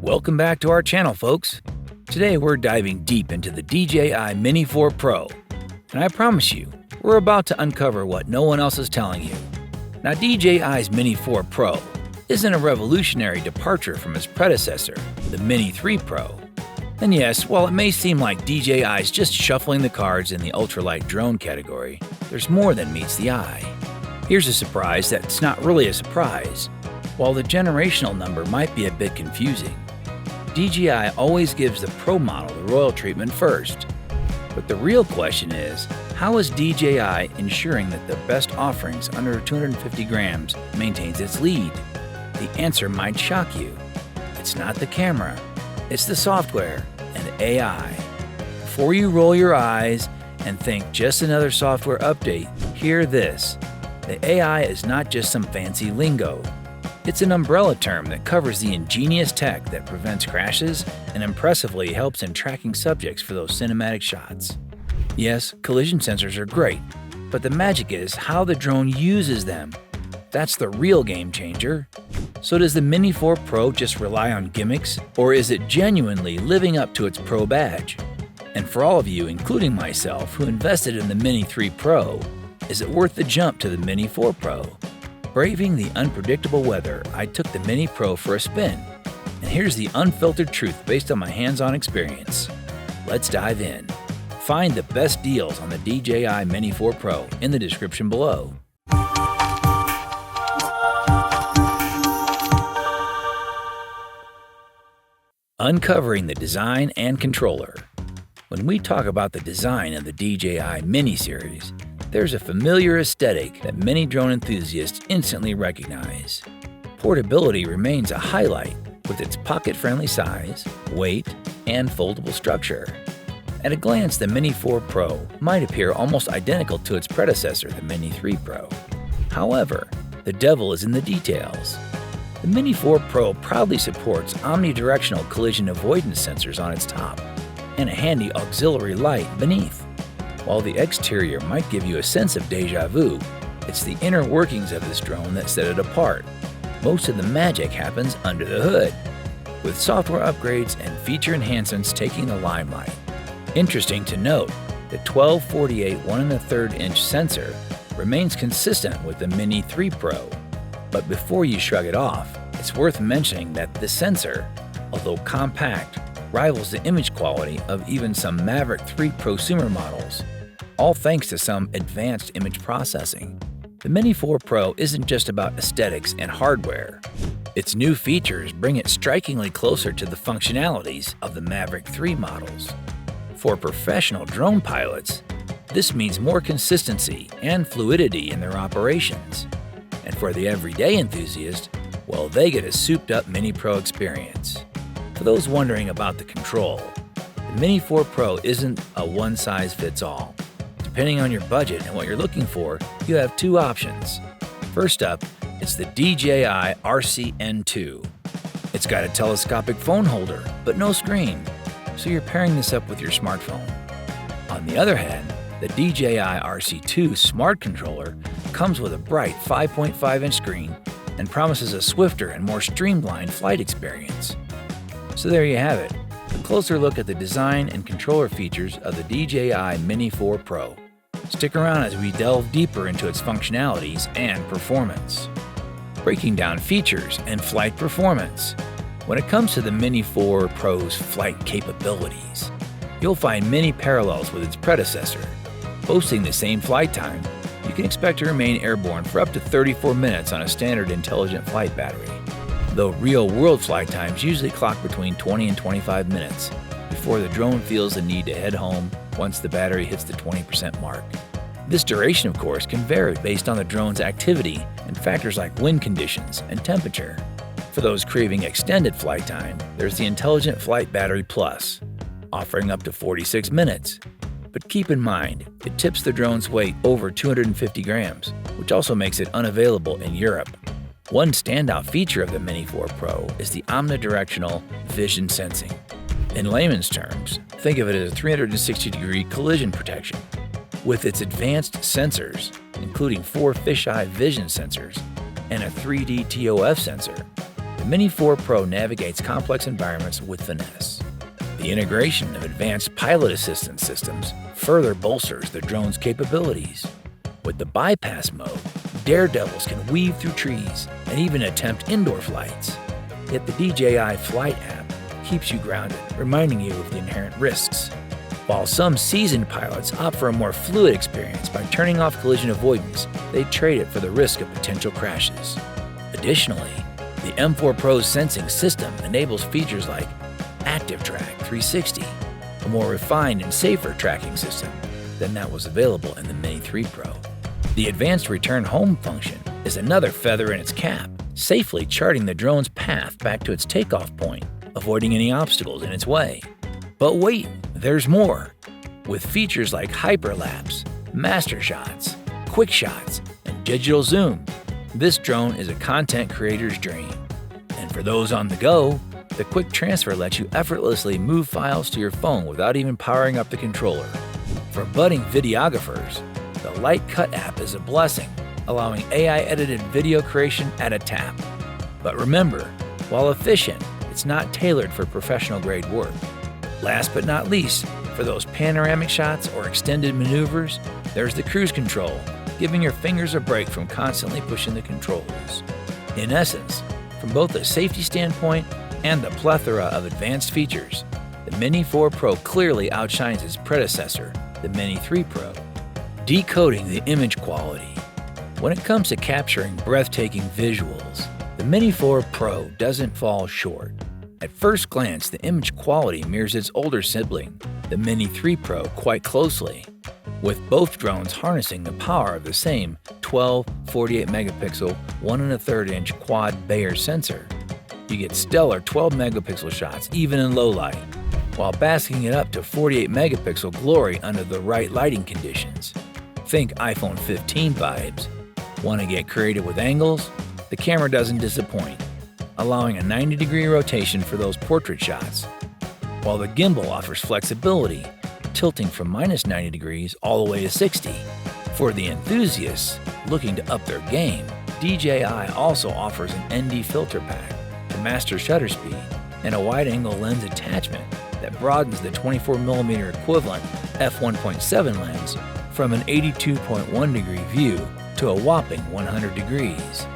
Welcome back to our channel, folks. Today we're diving deep into the DJI Mini 4 Pro, and I promise you, we're about to uncover what no one else is telling you. Now, DJI's Mini 4 Pro isn't a revolutionary departure from its predecessor, the Mini 3 Pro. And yes, while it may seem like DJI's just shuffling the cards in the ultralight drone category, there's more than meets the eye. Here's a surprise that's not really a surprise. While the generational number might be a bit confusing, DJI always gives the Pro model the royal treatment first. But the real question is, how is DJI ensuring that the best offerings under 250 grams maintains its lead? The answer might shock you. It's not the camera, it's the software and AI. Before you roll your eyes and think just another software update, hear this. The AI is not just some fancy lingo. It's an umbrella term that covers the ingenious tech that prevents crashes and impressively helps in tracking subjects for those cinematic shots. Yes, collision sensors are great, but the magic is how the drone uses them. That's the real game changer. So does the Mini 4 Pro just rely on gimmicks, or is it genuinely living up to its Pro badge? And for all of you, including myself, who invested in the Mini 3 Pro, is it worth the jump to the Mini 4 Pro? Braving the unpredictable weather, I took the Mini Pro for a spin. And here's the unfiltered truth based on my hands-on experience. Let's dive in. Find the best deals on the DJI Mini 4 Pro in the description below. Uncovering the design and controller. When we talk about the design of the DJI Mini series, there's a familiar aesthetic that many drone enthusiasts instantly recognize. Portability remains a highlight with its pocket-friendly size, weight, and foldable structure. At a glance, the Mini 4 Pro might appear almost identical to its predecessor, the Mini 3 Pro. However, the devil is in the details. The Mini 4 Pro proudly supports omnidirectional collision avoidance sensors on its top and a handy auxiliary light beneath. While the exterior might give you a sense of déjà vu, it's the inner workings of this drone that set it apart. Most of the magic happens under the hood, with software upgrades and feature enhancements taking the limelight. Interesting to note, the 12-48 1⅓-inch sensor remains consistent with the Mini 3 Pro. But before you shrug it off, it's worth mentioning that the sensor, although compact, rivals the image quality of even some Maverick 3 prosumer models, all thanks to some advanced image processing. The Mini 4 Pro isn't just about aesthetics and hardware. Its new features bring it strikingly closer to the functionalities of the Maverick 3 models. For professional drone pilots, this means more consistency and fluidity in their operations. And for the everyday enthusiast, well, they get a souped-up Mini Pro experience. For those wondering about the control, the Mini 4 Pro isn't a one-size-fits-all. Depending on your budget and what you're looking for, you have two options. First up, it's the DJI RCN2. It's got a telescopic phone holder, but no screen, so you're pairing this up with your smartphone. On the other hand, the DJI RC2 Smart Controller comes with a bright 5.5-inch screen and promises a swifter and more streamlined flight experience. So there you have it, a closer look at the design and controller features of the DJI Mini 4 Pro. Stick around as we delve deeper into its functionalities and performance. Breaking down features and flight performance. When it comes to the Mini 4 Pro's flight capabilities, you'll find many parallels with its predecessor. Boasting the same flight time, you can expect to remain airborne for up to 34 minutes on a standard intelligent flight battery, though real-world flight times usually clock between 20 and 25 minutes before the drone feels the need to head home once the battery hits the 20% mark. This duration, of course, can vary based on the drone's activity and factors like wind conditions and temperature. For those craving extended flight time, there's the Intelligent Flight Battery Plus, offering up to 46 minutes. But keep in mind, it tips the drone's weight over 250 grams, which also makes it unavailable in Europe. One standout feature of the Mini 4 Pro is the omnidirectional vision sensing. In layman's terms, think of it as a 360-degree collision protection. With its advanced sensors, including 4 fisheye vision sensors and a 3D TOF sensor, the Mini 4 Pro navigates complex environments with finesse. The integration of advanced pilot assistance systems further bolsters the drone's capabilities. With the bypass mode, daredevils can weave through trees and even attempt indoor flights. Yet the DJI Flight app keeps you grounded, reminding you of the inherent risks. While some seasoned pilots opt for a more fluid experience by turning off collision avoidance, they trade it for the risk of potential crashes. Additionally, the M4 Pro's sensing system enables features like Active Track 360, a more refined and safer tracking system than that was available in the Mini 3 Pro. The advanced return home function is another feather in its cap, safely charting the drone's path back to its takeoff point, avoiding any obstacles in its way. But wait, there's more. With features like hyperlapse, master shots, quick shots, and digital zoom, this drone is a content creator's dream. And for those on the go, the quick transfer lets you effortlessly move files to your phone without even powering up the controller. For budding videographers, the Light Cut app is a blessing, allowing AI-edited video creation at a tap. But remember, while efficient, it's not tailored for professional-grade work. Last but not least, for those panoramic shots or extended maneuvers, there's the cruise control, giving your fingers a break from constantly pushing the controls. In essence, from both a safety standpoint and the plethora of advanced features, the Mini 4 Pro clearly outshines its predecessor, the Mini 3 Pro. Decoding the image quality. When it comes to capturing breathtaking visuals, the Mini 4 Pro doesn't fall short. At first glance, the image quality mirrors its older sibling, the Mini 3 Pro, quite closely, with both drones harnessing the power of the same 12 48-megapixel 1.25-inch quad Bayer sensor. You get stellar 12-megapixel shots even in low light, while basking it up to 48-megapixel glory under the right lighting conditions. Think iPhone 15 vibes. Want to get creative with angles? The camera doesn't disappoint, allowing a 90-degree rotation for those portrait shots, while the gimbal offers flexibility, tilting from -90 degrees all the way to 60. For the enthusiasts looking to up their game, DJI also offers an ND filter pack to master shutter speed and a wide-angle lens attachment that broadens the 24mm equivalent f1.7 lens from an 82.1-degree view to a whopping 100 degrees.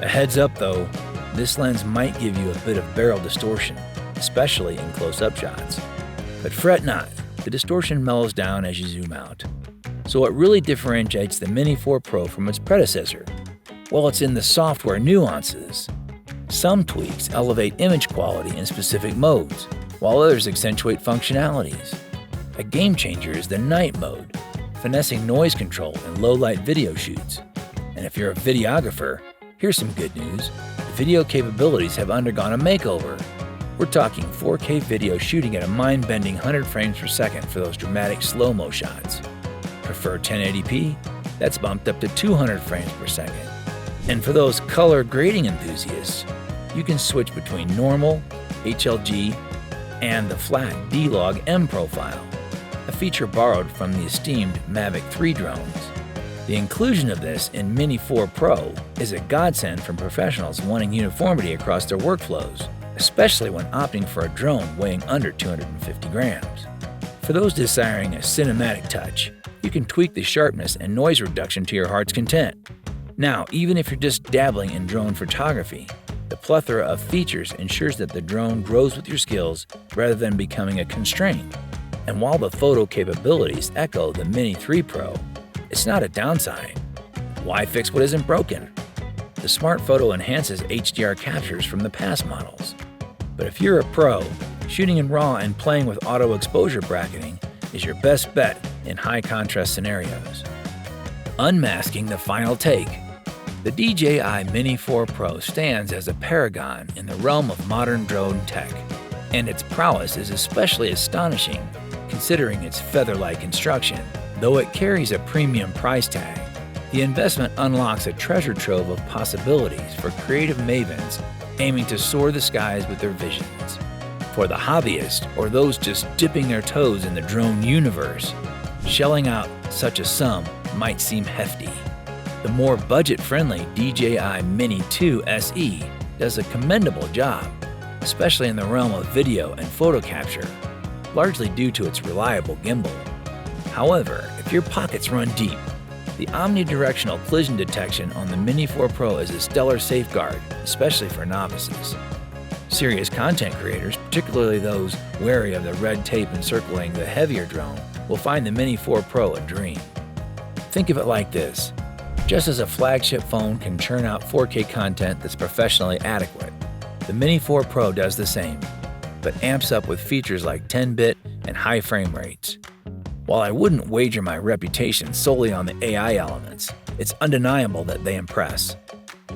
A heads up though, this lens might give you a bit of barrel distortion, especially in close-up shots. But fret not, the distortion mellows down as you zoom out. So what really differentiates the Mini 4 Pro from its predecessor? Well, it's in the software nuances. Some tweaks elevate image quality in specific modes, while others accentuate functionalities. A game changer is the night mode, finessing noise control in low-light video shoots. And if you're a videographer, here's some good news. Video capabilities have undergone a makeover. We're talking 4K video shooting at a mind-bending 100 frames per second for those dramatic slow-mo shots. Prefer 1080p? That's bumped up to 200 frames per second. And for those color grading enthusiasts, you can switch between normal, HLG, and the flat D-Log M profile, a feature borrowed from the esteemed Mavic 3 drones. The inclusion of this in Mini 4 Pro is a godsend for professionals wanting uniformity across their workflows, especially when opting for a drone weighing under 250 grams. For those desiring a cinematic touch, you can tweak the sharpness and noise reduction to your heart's content. Now, even if you're just dabbling in drone photography, the plethora of features ensures that the drone grows with your skills rather than becoming a constraint. And while the photo capabilities echo the Mini 3 Pro, it's not a downside. Why fix what isn't broken? The Smart Photo enhances HDR captures from the past models. But if you're a pro, shooting in RAW and playing with auto exposure bracketing is your best bet in high contrast scenarios. Unmasking the final take. The DJI Mini 4 Pro stands as a paragon in the realm of modern drone tech, and its prowess is especially astonishing considering its feather-like construction. Though it carries a premium price tag, the investment unlocks a treasure trove of possibilities for creative mavens aiming to soar the skies with their visions. For the hobbyist or those just dipping their toes in the drone universe, shelling out such a sum might seem hefty. The more budget-friendly DJI Mini 2 SE does a commendable job, especially in the realm of video and photo capture, largely due to its reliable gimbal. However, if your pockets run deep, the omnidirectional collision detection on the Mini 4 Pro is a stellar safeguard, especially for novices. Serious content creators, particularly those wary of the red tape encircling the heavier drone, will find the Mini 4 Pro a dream. Think of it like this. Just as a flagship phone can churn out 4K content that's professionally adequate, the Mini 4 Pro does the same, but amps up with features like 10-bit and high frame rates. While I wouldn't wager my reputation solely on the AI elements, it's undeniable that they impress.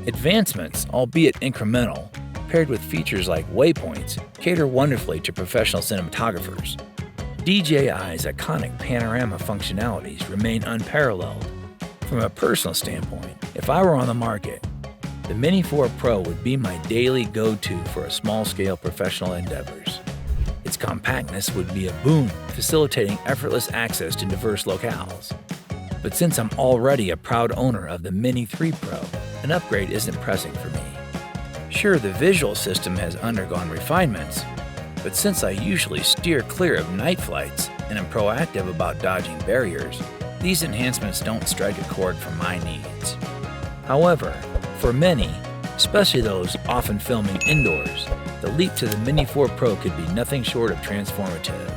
Advancements, albeit incremental, paired with features like waypoints, cater wonderfully to professional cinematographers. DJI's iconic panorama functionalities remain unparalleled. From a personal standpoint, if I were on the market, the Mini 4 Pro would be my daily go-to for small-scale professional endeavors. Its compactness would be a boon, facilitating effortless access to diverse locales. But since I'm already a proud owner of the Mini 3 Pro, an upgrade isn't pressing for me. Sure, the visual system has undergone refinements, but since I usually steer clear of night flights and am proactive about dodging barriers, these enhancements don't strike a chord for my needs. However, for many, especially those often filming indoors, the leap to the Mini 4 Pro could be nothing short of transformative.